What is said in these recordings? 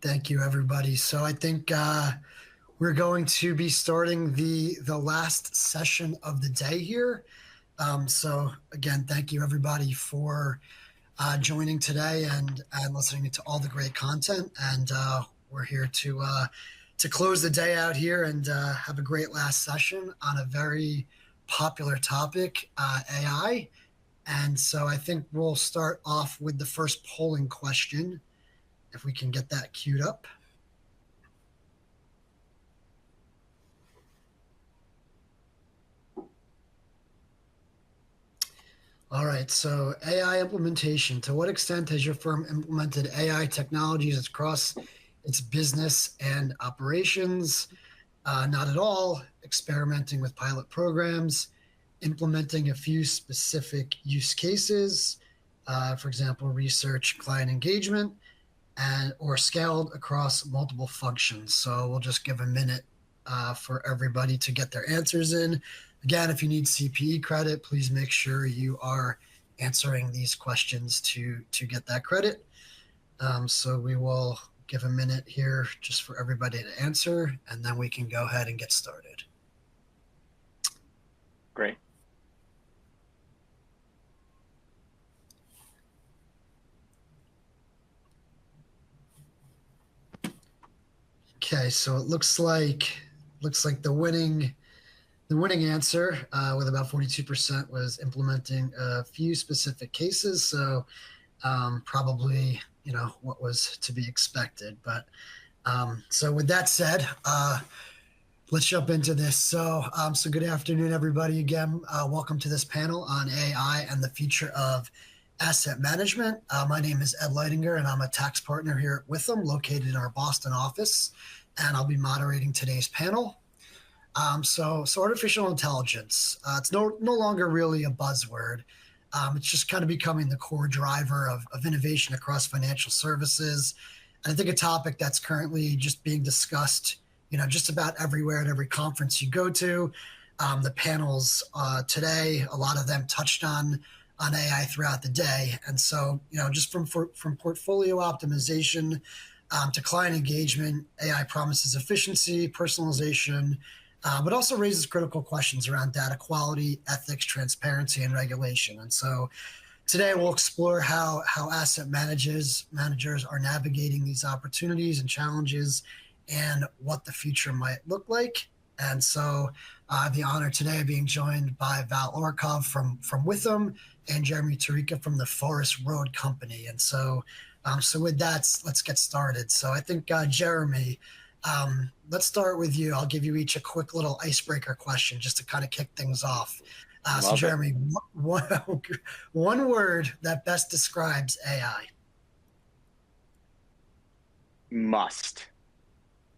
Thank you, everybody. So I think we're going to be starting the last session of the day here. So again, thank you, everybody, for joining today and listening to all the great content. And we're here to close the day out here and have a great last session on a very popular topic, AI. And so I think we'll start off with the first polling question, if we can get that queued up. All right, so AI implementation. To what extent has your firm implemented AI technologies across its business and operations? Not at all. Experimenting with pilot programs, implementing a few specific use cases, for example, research, client engagement, or scaled across multiple functions. So we'll just give a minute for everybody to get their answers in. Again, if you need CPE credit, please make sure you are answering these questions to get that credit. So we will give a minute here just for everybody to answer, and then we can go ahead and get started. Great. Okay, so it looks like the winning answer with about 42% was implementing a few specific cases. So probably what was to be expected. But so with that said, let's jump into this. So good afternoon, everybody. Again, welcome to this panel on AI and the future of asset management. My name is Ed Leitingerd, and I'm a tax partner here at Withum, located in our Boston office, and I'll be moderating today's panel. So artificial intelligence, it's no longer really a buzzword. It's just kind of becoming the core driver of innovation across financial services. And I think a topic that's currently just being discussed, just about everywhere at every conference you go to. The panels today, a lot of them touched on AI throughout the day. And so, just from portfolio optimization to client engagement, AI promises efficiency, personalization, but also raises critical questions around data quality, ethics, transparency, and regulation. And so today we'll explore how asset managers are navigating these opportunities and challenges and what the future might look like. And so I have the honor today of being joined by Val Orekhov from Withum and Jeremy Tarica from the Forest Road Company. And so with that, let's get started. So I think, Jeremy, let's start with you. I'll give you each a quick little icebreaker question just to kind of kick things off. So Jeremy, one word that best describes AI. Must.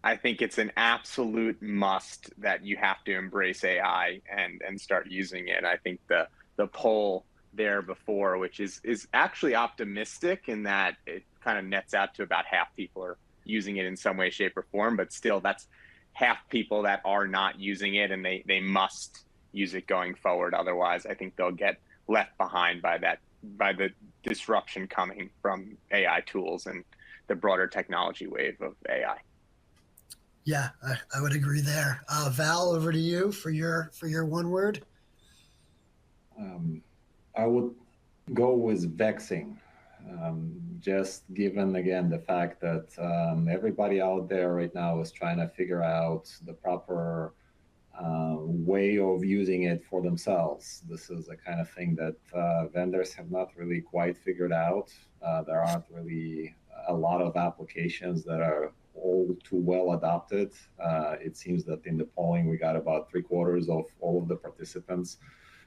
I think it's an absolute must that you have to embrace AI and start using it. I think the poll there before, which is actually optimistic in that it kind of nets out to about half people are using it in some way, shape, or form, but still that's half people that are not using it, and they must use it going forward. Otherwise, I think they'll get left behind by the disruption coming from AI tools and the broader technology wave of AI. Yeah, I would agree there. Val, over to you for your one word. I would go with vexing. Just given, again, the fact that everybody out there right now is trying to figure out the proper way of using it for themselves. This is the kind of thing that vendors have not really quite figured out. There aren't really a lot of applications that are all too well adopted. It seems that in the polling, we got about 3/4 of all of the participants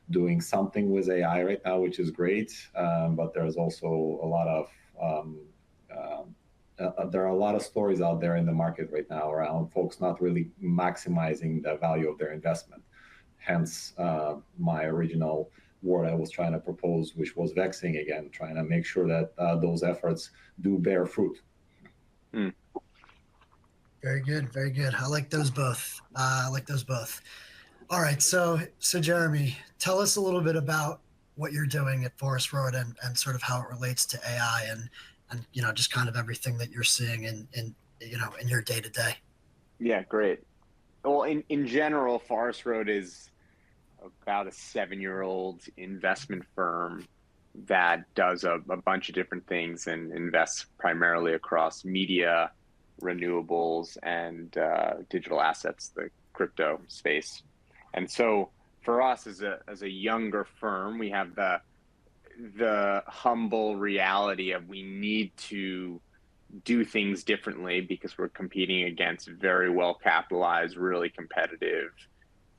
doing something with AI right now, which is great. But there's also a lot of there are a lot of stories out there in the market right now around folks not really maximizing the value of their investment. Hence, my original word I was trying to propose, which was vexing again, trying to make sure that those efforts do bear fruit. Mm. Very good, very good. I like those both. All right, so Jeremy, tell us a little bit about what you're doing at Forest Road and sort of how it relates to AI and just kind of everything that you're seeing in in your day to day? Yeah, great. Well, in general, Forest Road is about a 7-year-old investment firm that does a bunch of different things and invests primarily across media, renewables, and digital assets, the crypto space. And so for us as a younger firm, we have the humble reality of we need to do things differently because we're competing against very well capitalized, really competitive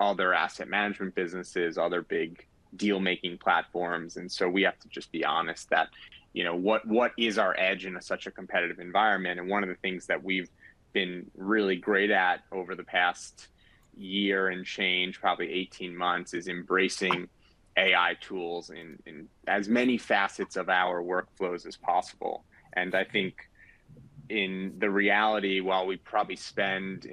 other asset management businesses, other big deal making platforms. And so we have to just be honest that, what is our edge in such a competitive environment? And one of the things that we've been really great at over the past year and change, probably 18 months, is embracing AI tools in as many facets of our workflows as possible. And I think in the reality, while we probably spend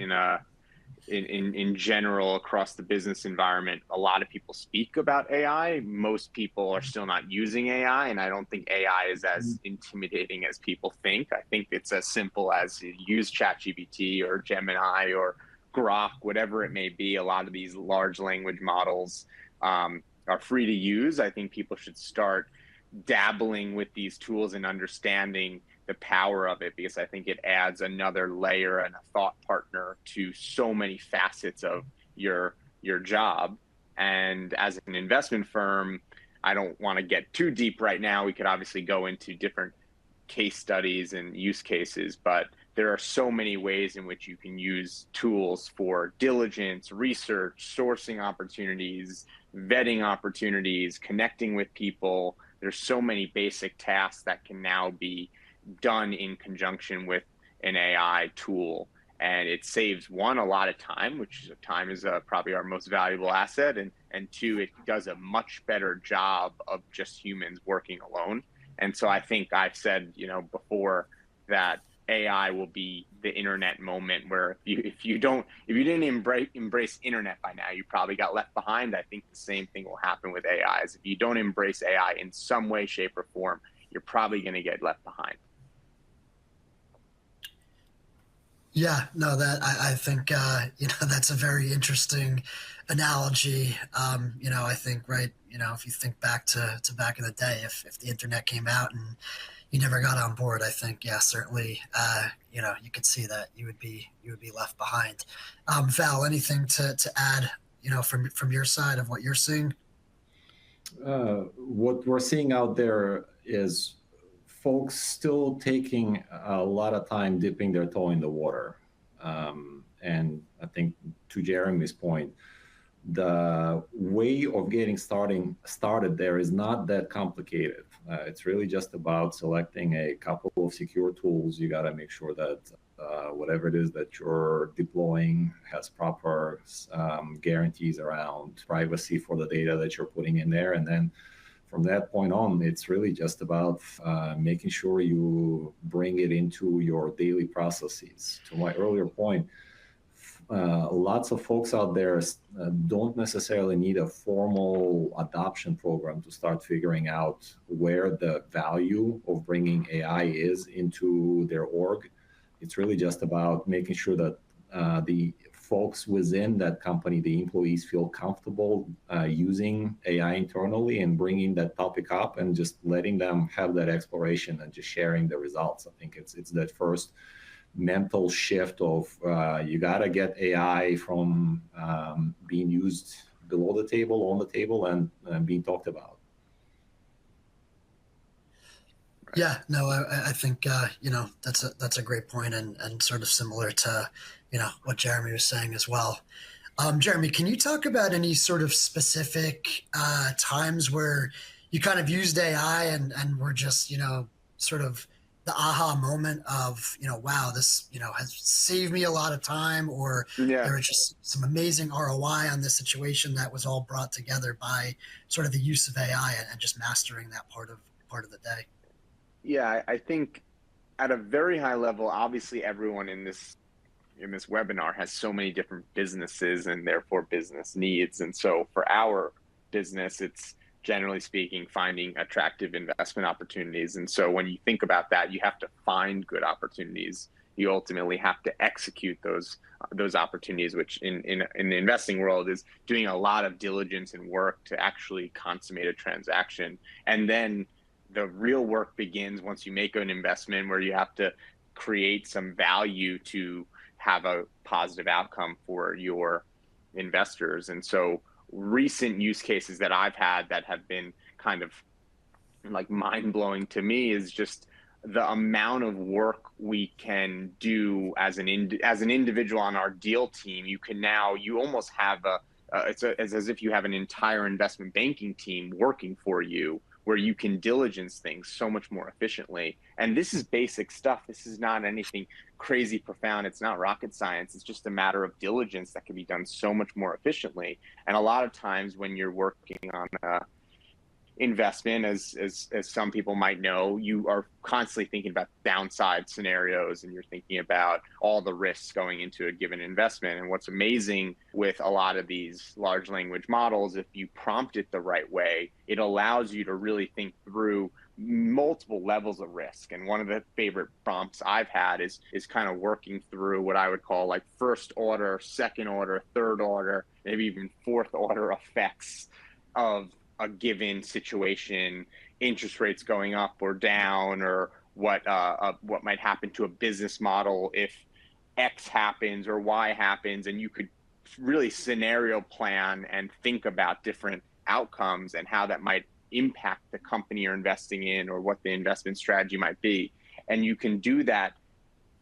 in general across the business environment, a lot of people speak about AI. Most people are still not using AI, and I don't think AI is as intimidating as people think. I think it's as simple as use ChatGPT or Gemini or Grok, whatever it may be. A lot of these large language models are free to use. I think people should start dabbling with these tools and understanding the power of it, because I think it adds another layer and a thought partner to so many facets of your job. And as an investment firm, I don't want to get too deep right now. We could obviously go into different case studies and use cases, but there are so many ways in which you can use tools for diligence, research, sourcing opportunities, vetting opportunities, connecting with people. There's so many basic tasks that can now be done in conjunction with an AI tool. And it saves, one, a lot of time, which time is probably our most valuable asset. And two, it does a much better job of just humans working alone. And so I think I've said, before, that AI will be the internet moment where if you didn't embrace internet by now, you probably got left behind. I think the same thing will happen with AI. Is if you don't embrace AI in some way, shape, or form, you're probably going to get left behind. Yeah, no, that I think that's a very interesting analogy. I think, right, if you think back to back in the day, if the internet came out and you never got on board, I think, yeah, certainly, you could see that you would be left behind. Val, anything to add, from your side of what you're seeing? What we're seeing out there is folks still taking a lot of time dipping their toe in the water. And I think, to Jeremy's point, the way of getting started there is not that complicated. It's really just about selecting a couple of secure tools. You got to make sure that whatever it is that you're deploying has proper guarantees around privacy for the data that you're putting in there. And then from that point on, it's really just about making sure you bring it into your daily processes. To my earlier point, lots of folks out there don't necessarily need a formal adoption program to start figuring out where the value of bringing AI is into their org. It's really just about making sure that the folks within that company, the employees, feel comfortable using AI internally and bringing that topic up and just letting them have that exploration and just sharing the results. I think it's that first mental shift of you got to get AI from being used below the table, on the table, and being talked about. Yeah, no, I think that's a great point, and sort of similar to what Jeremy was saying as well. Jeremy, can you talk about any sort of specific times where you kind of used AI and were just sort of the aha moment of wow, this has saved me a lot of time, or there was just some amazing ROI on this situation that was all brought together by sort of the use of AI and just mastering that part of the day? Yeah, I think at a very high level, obviously everyone in this webinar has so many different businesses and therefore business needs. And so for our business, it's generally speaking finding attractive investment opportunities. And so when you think about that, you have to find good opportunities. you ultimately have to execute those opportunities, which in the investing world is doing a lot of diligence and work to actually consummate a transaction. And then the real work begins once you make an investment, where you have to create some value to have a positive outcome for your investors. And so recent use cases that I've had that have been kind of like mind-blowing to me is just the amount of work we can do as an individual on our deal team. You almost have it's as if you have an entire investment banking team working for you, where you can diligence things so much more efficiently. And this is basic stuff. This is not anything crazy profound. It's not rocket science. It's just a matter of diligence that can be done so much more efficiently. And a lot of times when you're working on investment, as some people might know, you are constantly thinking about downside scenarios, and you're thinking about all the risks going into a given investment. And what's amazing with a lot of these large language models, if you prompt it the right way, it allows you to really think through multiple levels of risk. And one of the favorite prompts I've had is kind of working through what I would call like first order, second order, third order, maybe even fourth order effects of a given situation, interest rates going up or down, or what might happen to a business model if X happens or Y happens. And you could really scenario plan and think about different outcomes and how that might impact the company you're investing in, or what the investment strategy might be. And you can do that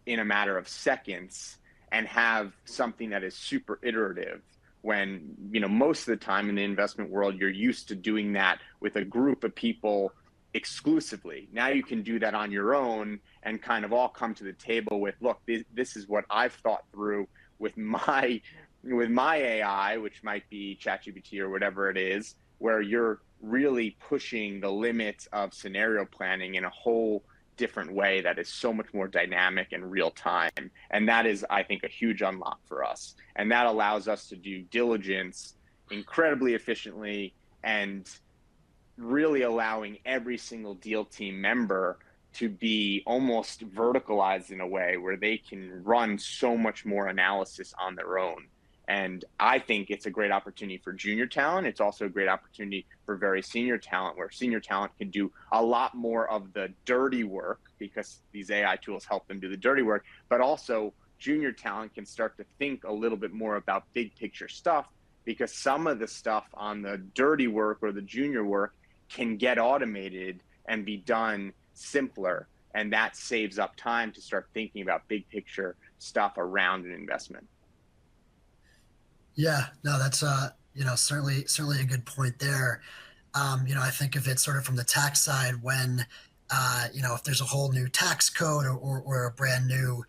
in a matter of seconds and have something that is super iterative, when, most of the time in the investment world, you're used to doing that with a group of people exclusively. Now you can do that on your own and kind of all come to the table with, look, this is what I've thought through with my AI, which might be ChatGPT or whatever it is, where you're really pushing the limits of scenario planning in a whole different way that is so much more dynamic and real time. And that is, I think, a huge unlock for us. And that allows us to do diligence incredibly efficiently, and really allowing every single deal team member to be almost verticalized in a way where they can run so much more analysis on their own. And I think it's a great opportunity for junior talent. It's also a great opportunity for very senior talent, where senior talent can do a lot more of the dirty work because these AI tools help them do the dirty work. But also junior talent can start to think a little bit more about big picture stuff, because some of the stuff on the dirty work or the junior work can get automated and be done simpler. And that saves up time to start thinking about big picture stuff around an investment. Yeah, no, that's certainly a good point there. I think of it sort of from the tax side, when if there's a whole new tax code, or a brand new,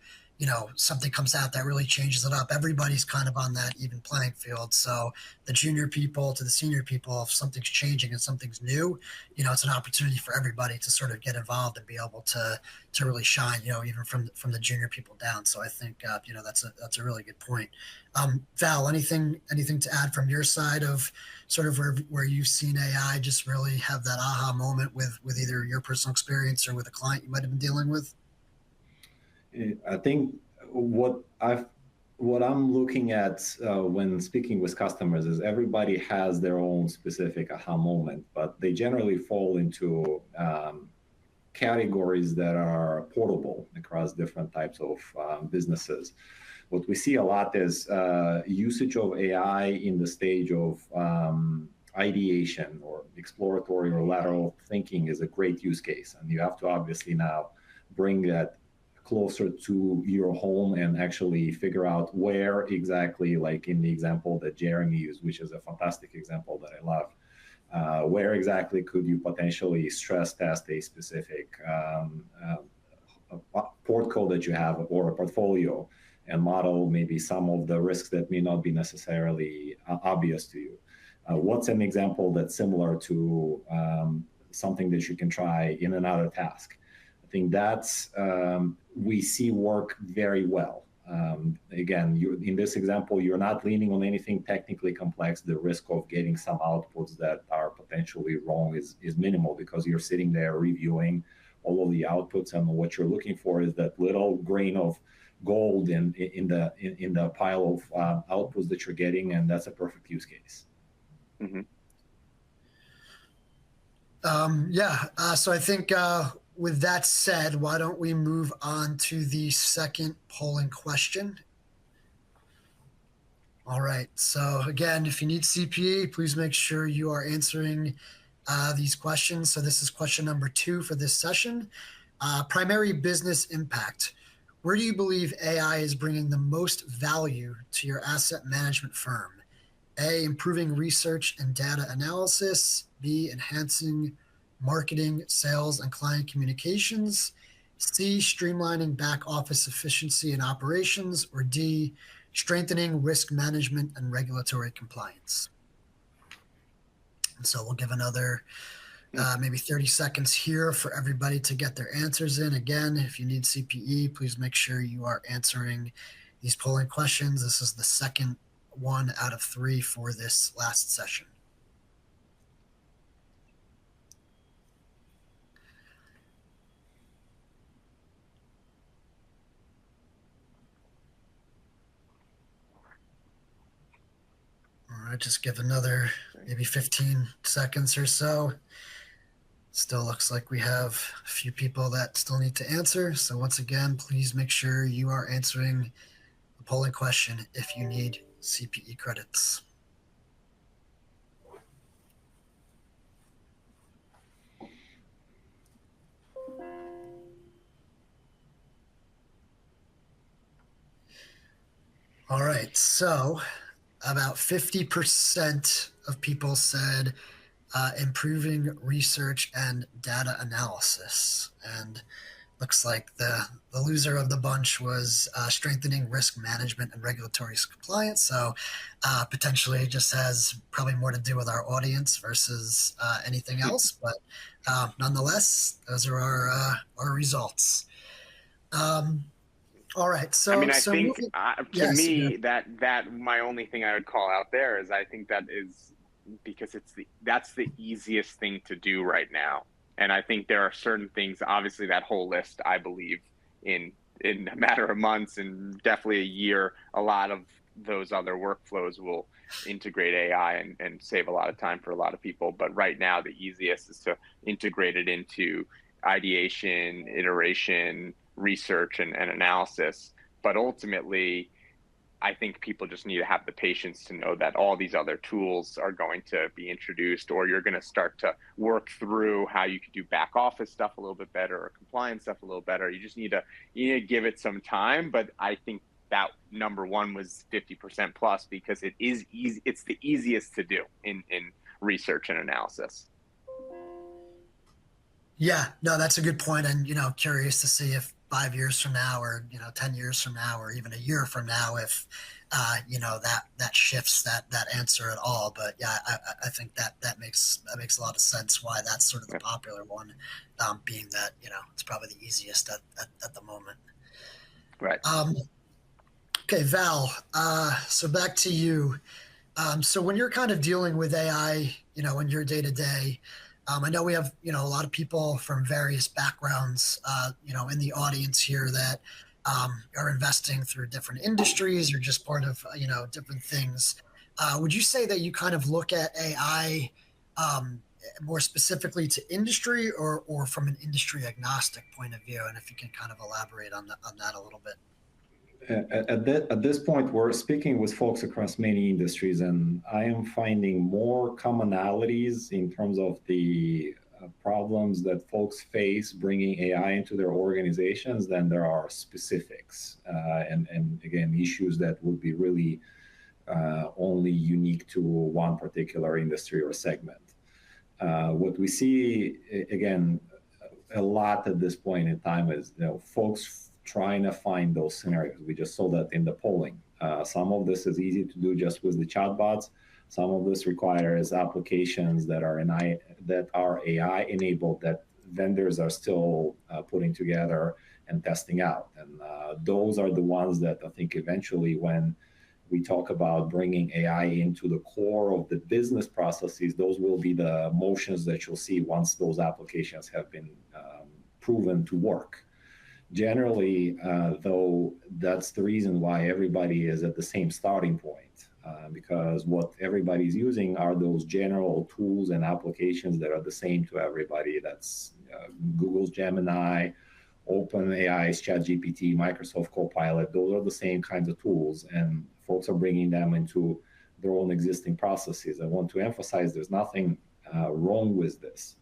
something comes out that really changes it up, everybody's kind of on that even playing field. So the junior people to the senior people, if something's changing and something's new, it's an opportunity for everybody to sort of get involved and be able to really shine, even from the junior people down. So I think, that's a really good point. Val, anything to add from your side of sort of where you've seen AI just really have that aha moment with either your personal experience or with a client you might have been dealing with? I think what I'm looking at when speaking with customers is everybody has their own specific aha moment, but they generally fall into categories that are portable across different types of businesses. What we see a lot is usage of AI in the stage of ideation or exploratory or lateral thinking is a great use case. And you have to obviously now bring that closer to your home and actually figure out where exactly, like in the example that Jeremy used, which is a fantastic example that I love, where exactly could you potentially stress test a specific portfolio that you have, or a portfolio, and model maybe some of the risks that may not be necessarily obvious to you. What's an example that's similar to something that you can try in another task? I think that's, we see work very well. Again, in this example, you're not leaning on anything technically complex. The risk of getting some outputs that are potentially wrong is minimal, because you're sitting there reviewing all of the outputs, and what you're looking for is that little grain of gold in the pile of outputs that you're getting, and that's a perfect use case. Mm-hmm. So I think with that said, why don't we move on to the second polling question? All right. So again, if you need CPE, please make sure you are answering these questions. So this is question number 2 for this session. Primary business impact. Where do you believe AI is bringing the most value to your asset management firm? A, improving research and data analysis. B, enhancing marketing, sales, and client communications. C, streamlining back office efficiency and operations. Or D, strengthening risk management and regulatory compliance. And so we'll give another maybe 30 seconds here for everybody to get their answers in. Again, if you need CPE, please make sure you are answering these polling questions. This is the second 1 out of 3 for this last session. All right, just give another maybe 15 seconds or so. Still looks like we have a few people that still need to answer. So once again, please make sure you are answering the polling question if you need CPE credits. All right, so about 50% of people said improving research and data analysis. And looks like the loser of the bunch was strengthening risk management and regulatory compliance. So potentially it just has probably more to do with our audience versus anything else. But nonetheless, those are our results. All right. So I mean, I so think yes, me, that my only thing I would call out there is I think that is because that's the easiest thing to do right now. And I think there are certain things, obviously that whole list, I believe in a matter of months and definitely a year, a lot of those other workflows will integrate AI and save a lot of time for a lot of people. But right now, the easiest is to integrate it into ideation, iteration, research, and analysis. But ultimately, I think people just need to have the patience to know that all these other tools are going to be introduced, or you're going to start to work through how you could do back office stuff a little bit better or compliance stuff a little better. You just need to give it some time. But I think that number 1 was 50% plus because it is easy. It's the easiest to do in research and analysis. Yeah, no, that's a good point. And, curious to see if 5 years from now or, 10 years from now or even a year from now, if, that shifts that answer at all. But yeah, I think that makes a lot of sense why that's sort of the popular one, being that, it's probably the easiest at the moment. Right. Okay, Val, so back to you. So when you're kind of dealing with AI, in your day to day, I know we have, a lot of people from various backgrounds, in the audience here that are investing through different industries or just part of, different things. Would you say that you kind of look at AI more specifically to industry or from an industry agnostic point of view? And if you can kind of elaborate on that a little bit. At this point, we're speaking with folks across many industries, and I am finding more commonalities in terms of the problems that folks face bringing AI into their organizations than there are specifics. And again, issues that would be really only unique to one particular industry or segment. What we see, again, a lot at this point in time is, folks trying to find those scenarios. We just saw that in the polling. Some of this is easy to do just with the chatbots. Some of this requires applications that are AI enabled that vendors are still putting together and testing out. And those are the ones that I think eventually, when we talk about bringing AI into the core of the business processes, those will be the motions that you'll see once those applications have been proven to work. Generally, though, that's the reason why everybody is at the same starting point, because what everybody's using are those general tools and applications that are the same to everybody. That's Google's Gemini, OpenAI's ChatGPT, Microsoft Copilot. Those are the same kinds of tools, and folks are bringing them into their own existing processes. I want to emphasize there's nothing wrong with this.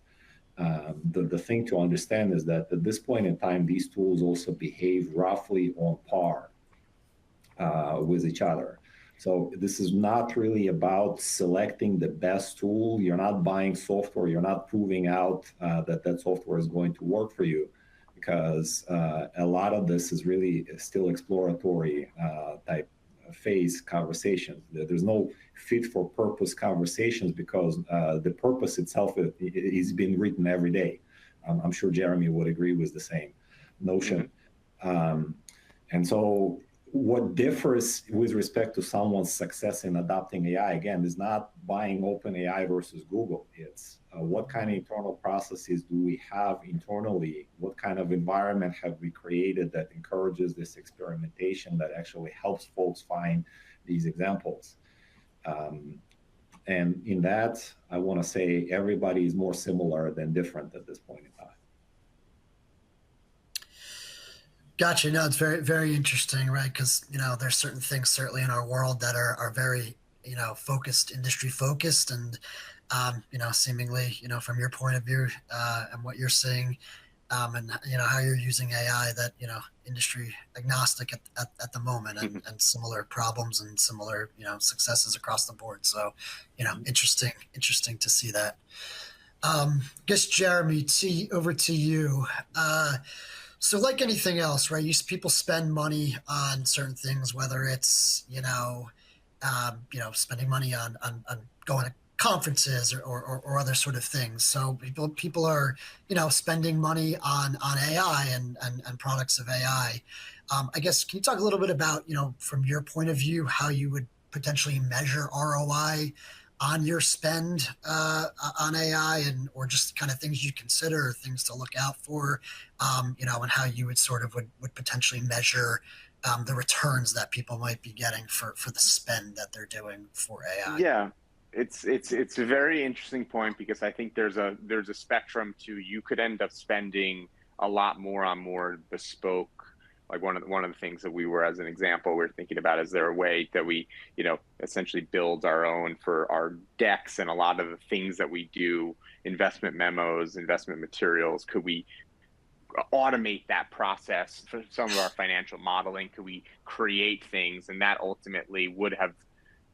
The thing to understand is that at this point in time, these tools also behave roughly on par with each other. So this is not really about selecting the best tool. You're not buying software. You're not proving out that software is going to work for you, because a lot of this is really still exploratory type phase conversations. There's no fit for purpose conversations, because the purpose itself is being written every day. I'm sure Jeremy would agree with the same notion. And so what differs with respect to someone's success in adopting AI, again, is not buying OpenAI versus Google. It's what kind of internal processes do we have internally? What kind of environment have we created that encourages this experimentation, that actually helps folks find these examples? And in that, I want to say everybody is more similar than different at this point in time. Gotcha. No, it's very, very interesting, right? Because, there's certain things certainly in our world that are very, focused, industry focused, and, seemingly, from your point of view and what you're seeing, and, how you're using AI, that, industry agnostic at the moment, and similar problems and similar, successes across the board. So, interesting to see that. I guess, Jeremy, over to you. So like anything else, right? People spend money on certain things, whether it's, spending money on going to conferences or other sort of things. So people are, spending money on AI and products of AI. I guess, can you talk a little bit about, from your point of view, how you would potentially measure ROI on your spend on AI, or just kind of things you consider, or things to look out for, and how you would would potentially measure the returns that people might be getting for the spend that they're doing for AI. Yeah, it's a very interesting point, because I think there's a spectrum to, you could end up spending a lot more on more bespoke. Like one of the things that we were, as an example, we're thinking about, is there a way that we, essentially build our own for our decks and a lot of the things that we do, investment memos, investment materials, could we automate that process for some of our financial modeling? Could we create things? And that ultimately would have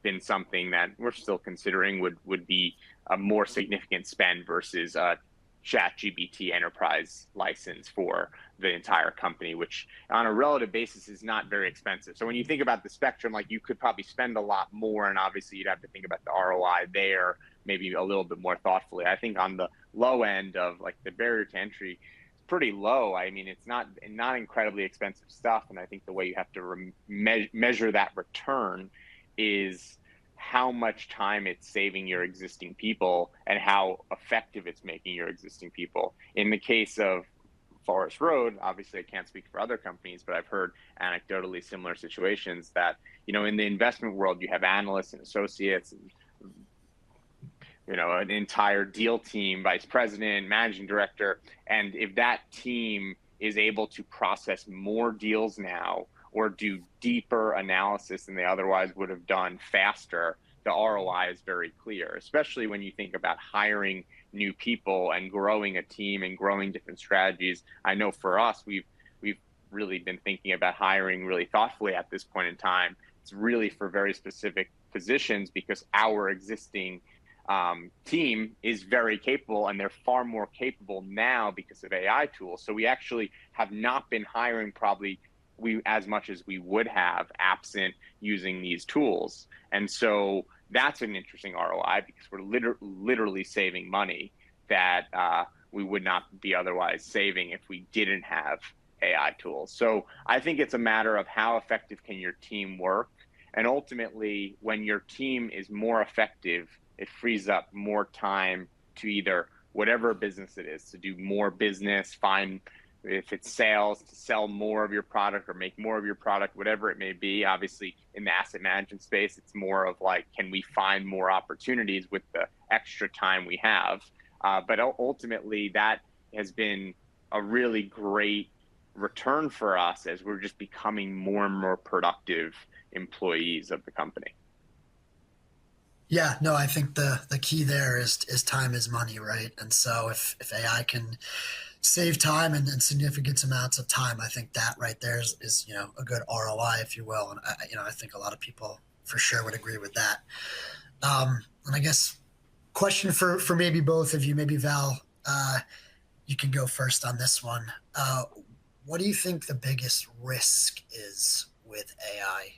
been something that we're still considering would be a more significant spend versus a ChatGPT enterprise license for the entire company, which on a relative basis is not very expensive. So when you think about the spectrum, like, you could probably spend a lot more, and obviously you'd have to think about the ROI there, maybe a little bit more thoughtfully. I think on the low end of, like, the barrier to entry, it's pretty low. I mean, it's not incredibly expensive stuff. And I think the way you have to measure that return is how much time it's saving your existing people and how effective it's making your existing people. In the case of Forest Road, obviously I can't speak for other companies, but I've heard anecdotally similar situations that, in the investment world, you have analysts and associates and, an entire deal team, vice president, managing director. And if that team is able to process more deals now, or do deeper analysis than they otherwise would have done faster, the ROI is very clear, especially when you think about hiring new people and growing a team and growing different strategies. I know for us, we've really been thinking about hiring really thoughtfully at this point in time. It's really for very specific positions, because our existing team is very capable, and they're far more capable now because of AI tools. So we actually have not been hiring probably as much as we would have absent using these tools. And so that's an interesting ROI, because we're literally saving money that we would not be otherwise saving if we didn't have AI tools. So I think it's a matter of how effective can your team work. And ultimately, when your team is more effective, it frees up more time to either whatever business it is, to do more business, find, if it's sales, to sell more of your product or make more of your product, whatever it may be. Obviously, in the asset management space, it's more of like, can we find more opportunities with the extra time we have? But ultimately, that has been a really great return for us as we're just becoming more and more productive employees of the company. Yeah, no, I think the key there is time is money, right? And so if AI can save time and significant amounts of time, I think that right there is a good ROI, if you will. And I think a lot of people for sure would agree with that. And I guess question for maybe both of you, maybe Val, you can go first on this one. What do you think the biggest risk is with AI?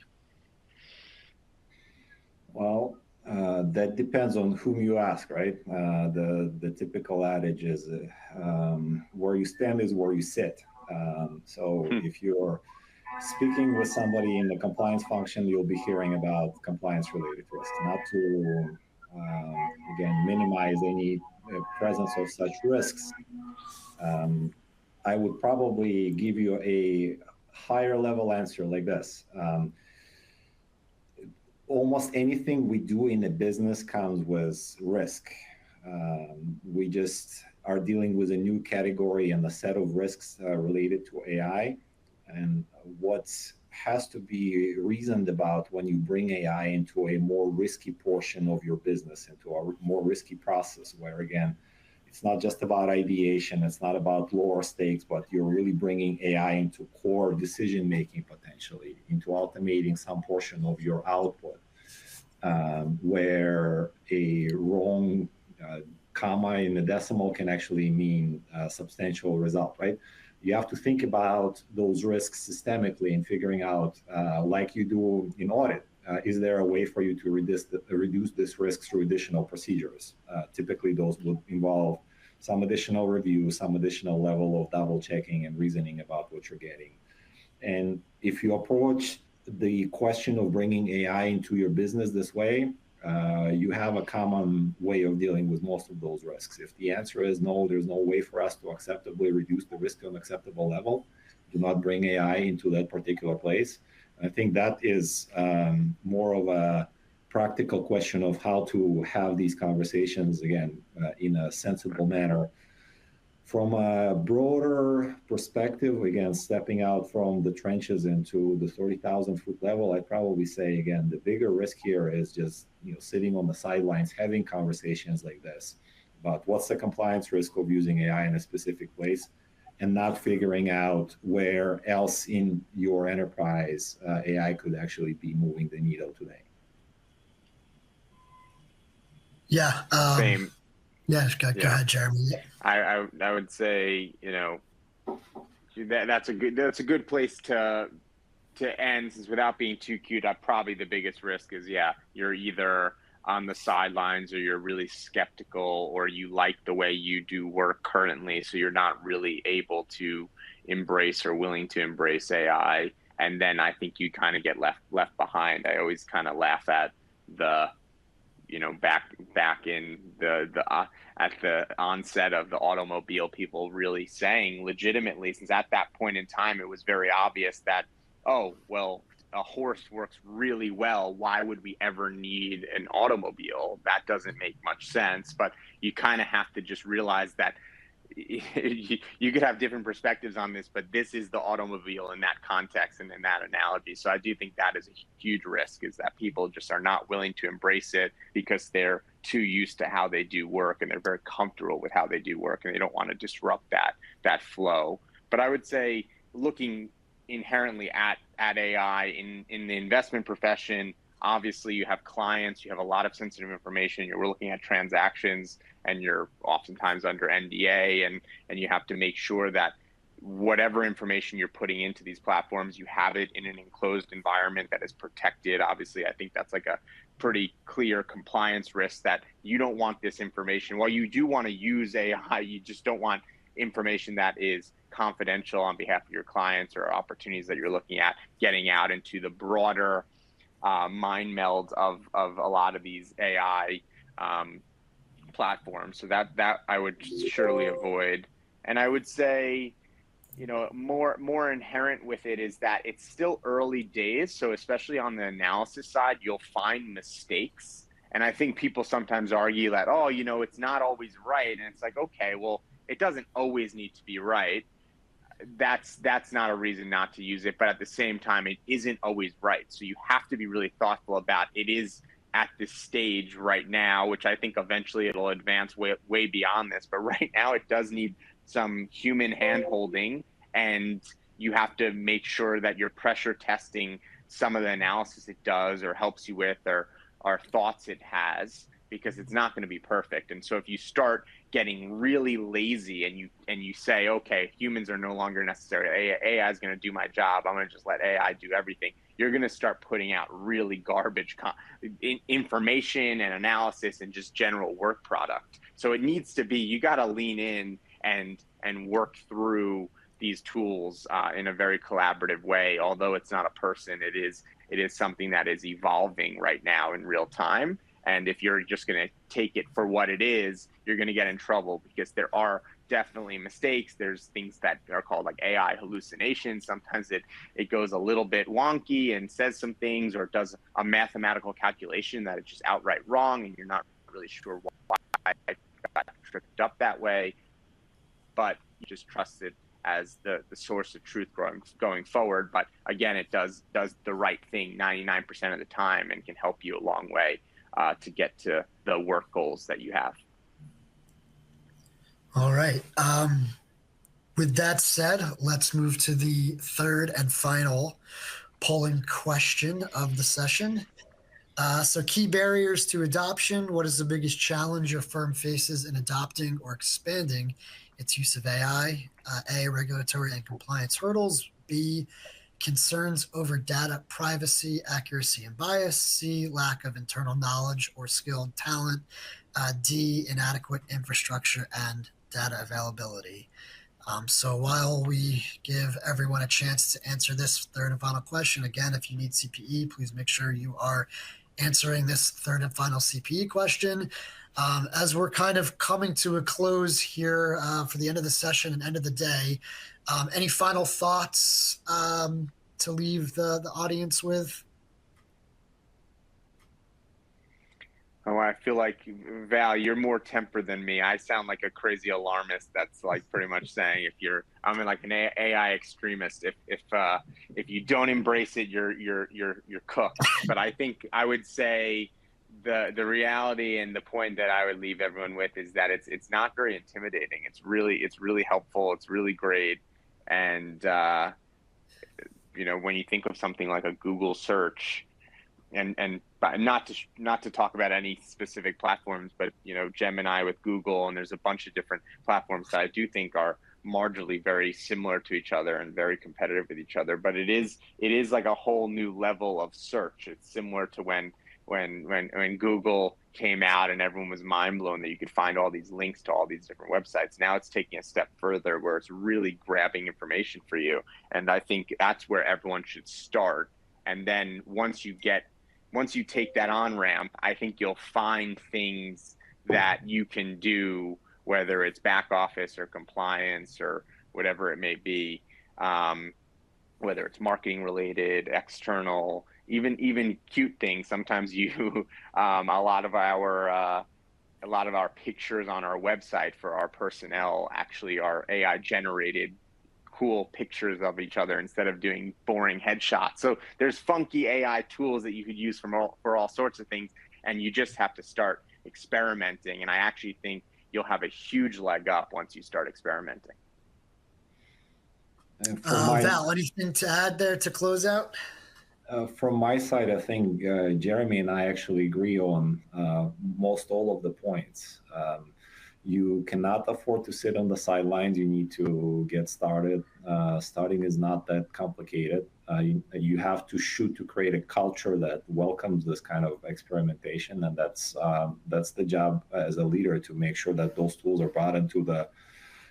Well, that depends on whom you ask, right? The typical adage is where you stand is where you sit. So if you're speaking with somebody in the compliance function, you'll be hearing about compliance-related risks. Not to, again, minimize any presence of such risks, I would probably give you a higher level answer like this. Almost anything we do in a business comes with risk. We just are dealing with a new category and a set of risks related to AI. And what has to be reasoned about when you bring AI into a more risky portion of your business, into a more risky process, where again, it's not just about ideation, it's not about lower stakes, but you're really bringing AI into core decision making potentially, into automating some portion of your output, where a wrong comma in a decimal can actually mean a substantial result, right? You have to think about those risks systemically and figuring out, like you do in audit, is there a way for you to reduce this risk through additional procedures? Typically, those would involve some additional review, some additional level of double checking and reasoning about what you're getting. And if you approach the question of bringing AI into your business this way, you have a common way of dealing with most of those risks. If the answer is no, there's no way for us to acceptably reduce the risk to an acceptable level, do not bring AI into that particular place. I think that is more of a practical question of how to have these conversations, again, in a sensible manner. From a broader perspective, again, stepping out from the trenches into the 30,000 foot level, I'd probably say, again, the bigger risk here is just sitting on the sidelines, having conversations like this about what's the compliance risk of using AI in a specific place, and not figuring out where else in your enterprise AI could actually be moving the needle today. Yeah. Same. Yeah, go ahead, Jeremy. I would say, that's a good place to end, since without being too cute, probably the biggest risk is, you're either on the sidelines or you're really skeptical, or you like the way you do work currently, so you're not really able to embrace or willing to embrace AI. And then I think you kind of get left behind. I always kind of laugh at the back in at the onset of the automobile, people really saying legitimately, since at that point in time it was very obvious that, oh well, a horse works really well, why would we ever need an automobile? That doesn't make much sense. But you kind of have to just realize that you could have different perspectives on this, but this is the automobile in that context and in that analogy. So I do think that is a huge risk, is that people just are not willing to embrace it because they're too used to how they do work, and they're very comfortable with how they do work, and they don't want to disrupt that flow. But I would say, looking inherently at AI in the investment profession, obviously you have clients, you have a lot of sensitive information, you're looking at transactions, and you're oftentimes under NDA, and you have to make sure that whatever information you're putting into these platforms, you have it in an enclosed environment that is protected. Obviously, I think that's like a pretty clear compliance risk, that you don't want this information. While you do want to use AI, you just don't want information that is confidential on behalf of your clients or opportunities that you're looking at getting out into the broader mind meld of a lot of these AI platform. So that I would surely avoid. And I would say, more inherent with it is that it's still early days. So especially on the analysis side, you'll find mistakes. And I think people sometimes argue that, oh, it's not always right. And it's like, okay, well, it doesn't always need to be right. That's not a reason not to use it. But at the same time, it isn't always right. So you have to be really thoughtful about it is at this stage right now, which I think eventually it'll advance way beyond this. But right now it does need some human hand-holding, and you have to make sure that you're pressure testing some of the analysis it does or helps you with or thoughts it has, because it's not going to be perfect. And so if you start getting really lazy and you say, okay, humans are no longer necessary, AI is going to do my job, I'm going to just let AI do everything, you're going to start putting out really garbage information and analysis and just general work product. So it needs to be, you got to lean in and work through these tools in a very collaborative way. Although it's not a person, it is something that is evolving right now in real time. And if you're just going to take it for what it is, you're going to get in trouble, because there are definitely mistakes. There's things that are called like AI hallucinations. Sometimes it goes a little bit wonky and says some things, or does a mathematical calculation that is just outright wrong, and you're not really sure why it got tripped up that way. But you just trust it as the source of truth going forward. But again, it does the right thing 99% of the time and can help you a long way to get to the work goals that you have. All right. With that said, let's move to the third and final polling question of the session. So key barriers to adoption. What is the biggest challenge your firm faces in adopting or expanding its use of AI? A, regulatory and compliance hurdles. B, concerns over data privacy, accuracy, and bias. C, lack of internal knowledge or skilled talent. D, inadequate infrastructure and data availability. So while we give everyone a chance to answer this third and final question, again, if you need CPE, please make sure you are answering this third and final CPE question. As we're kind of coming to a close here for the end of the session and end of the day, any final thoughts to leave the audience with? Oh, I feel like, Val, you're more tempered than me. I sound like a crazy alarmist that's like pretty much saying I'm like an AI extremist. If you don't embrace it, you're cooked. But I think I would say the reality and the point that I would leave everyone with is that it's not very intimidating. It's really helpful. It's really great. And when you think of something like a Google search, and not to talk about any specific platforms, but Gemini with Google, and there's a bunch of different platforms that I do think are marginally very similar to each other and very competitive with each other. But it is like a whole new level of search. It's similar to when Google came out and everyone was mind blown that you could find all these links to all these different websites. Now it's taking a step further where it's really grabbing information for you. And I think that's where everyone should start. And then once you take that on ramp, I think you'll find things that you can do, whether it's back office or compliance or whatever it may be, whether it's marketing related, external, even cute things. Sometimes a lot of our pictures on our website for our personnel actually are AI generated cool pictures of each other instead of doing boring headshots. So there's funky AI tools that you could use for all sorts of things, and you just have to start experimenting. And I actually think you'll have a huge leg up once you start experimenting. Val, anything to add there to close out? From my side, I think Jeremy and I actually agree on most all of the points. You cannot afford to sit on the sidelines. You need to get started. Starting is not that complicated. You have to shoot to create a culture that welcomes this kind of experimentation, and that's the job as a leader, to make sure that those tools are brought into the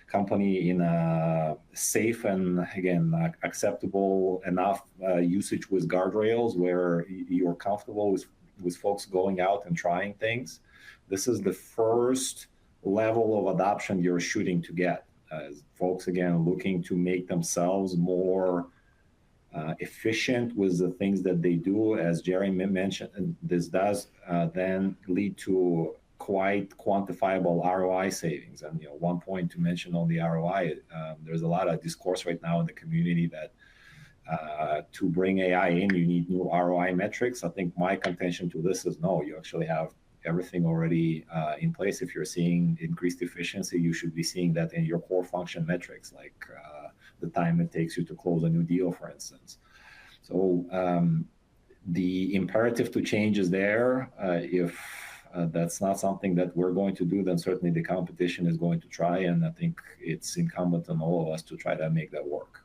company in a safe and, again, acceptable enough usage with guardrails where you're comfortable with with folks going out and trying things. This is the first level of adoption you're shooting to get. Folks, again, looking to make themselves more efficient with the things that they do. As Jerry mentioned, and this does then lead to quite quantifiable ROI savings. And one point to mention on the ROI, there's a lot of discourse right now in the community that to bring AI in, you need new ROI metrics. I think my contention to this is no, you actually have everything already in place. If you're seeing increased efficiency, you should be seeing that in your core function metrics, like the time it takes you to close a new deal, for instance. So the imperative to change is there. If that's not something that we're going to do, then certainly the competition is going to try, and I think it's incumbent on all of us to try to make that work.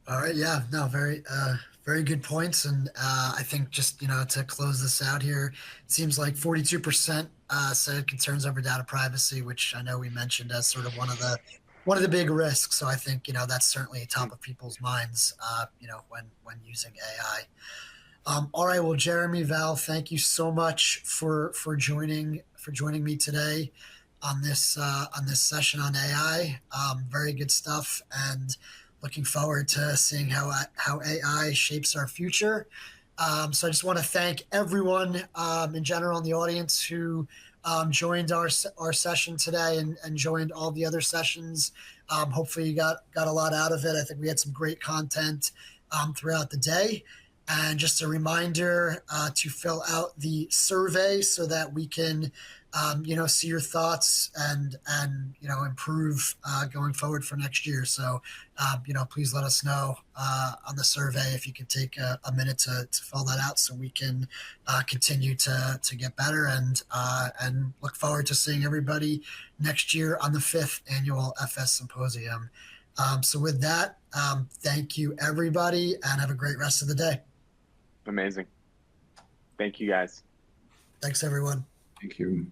All right, yeah, no, very good points, and I think just to close this out here, it seems like 42% said concerns over data privacy, which I know we mentioned as sort of one of the big risks. So I think that's certainly top of people's minds, when using AI. All right, well, Jeremy, Val, thank you so much for joining me today on this session on AI. Very good stuff, and looking forward to seeing how AI shapes our future. So I just want to thank everyone in general in the audience who joined our session today and joined all the other sessions. Hopefully you got a lot out of it. I think we had some great content throughout the day. And just a reminder to fill out the survey so that we can see your thoughts and improve going forward for next year. So please let us know on the survey if you could take a minute to fill that out so we can continue to get better and look forward to seeing everybody next year on the 5th annual FS Symposium. So with that, thank you everybody and have a great rest of the day. Amazing. Thank you guys. Thanks everyone. Thank you.